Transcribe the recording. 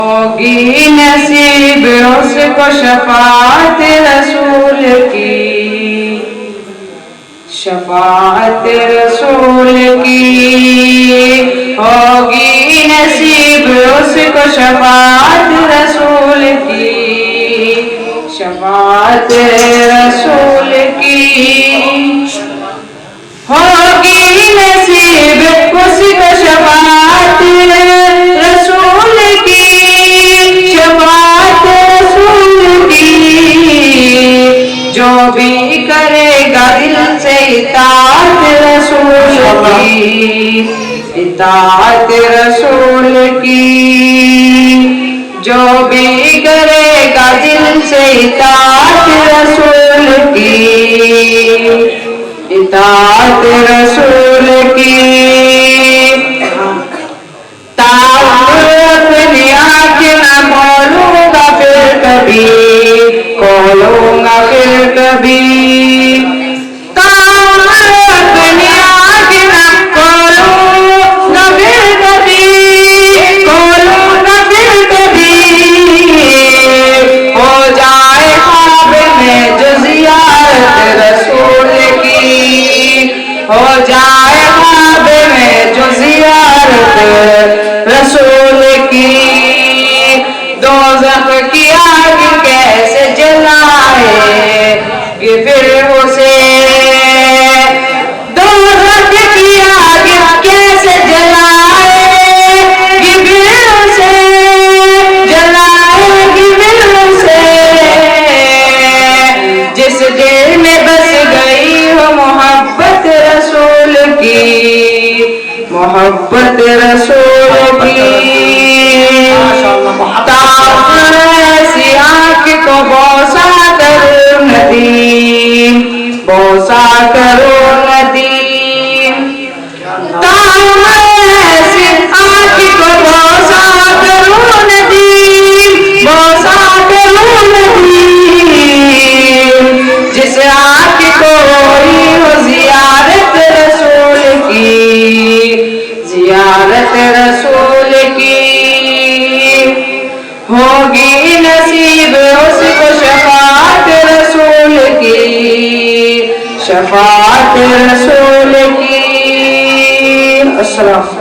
ہوگی نصیب اس کو شفاعت رسول کی، شفاعت رسول کی ہوگی نصیب اس کو شفاعت رسول کی، شفاعت رسول کی ہوگی نصیب اس کو شفاعت رسول کی، شفاعت رسول کی، جو بھی کرے گا دل سے اطاعت رسول کی، اطاعت رسول کی، جو بھی کرے گا دل سے اطاعت رسول کی، اطاعت رسول کی، اپنی آنکھ نہ کھولوں گا پھر کبھی، کھولوں گا پھر کبھی، اپنی آنکھ نہ کھولوں گا پھر کبھی، کھولوں گا پھر کبھی، ہو جائے خواب میں جو زیارت رسول کی، ہو جائے خواب میں جو زیارت رسول کی، دوزخ کی آگ کیسے جلائے گی پھر اسے، دوزخ کی آگ کیسے جلائے گی پھر اسے، جلائے گی پھر اسے، جس دل میں بس گئی ہو محبت رسول کی، محبت رسول کی، ایسی آنکھ کو بوسا کرو ندیم، بوسا کرو ندیم، ایسی آنکھ کو بوسا کرو ندیم، بوسا کرو ندیم، جس آنکھ کو ہوئی ہو زیارت رسول کی، زیارت رسول کی، ہوگی نصیب اس کو شفاعت رسول کی، شفاعت رسول کی۔ السلام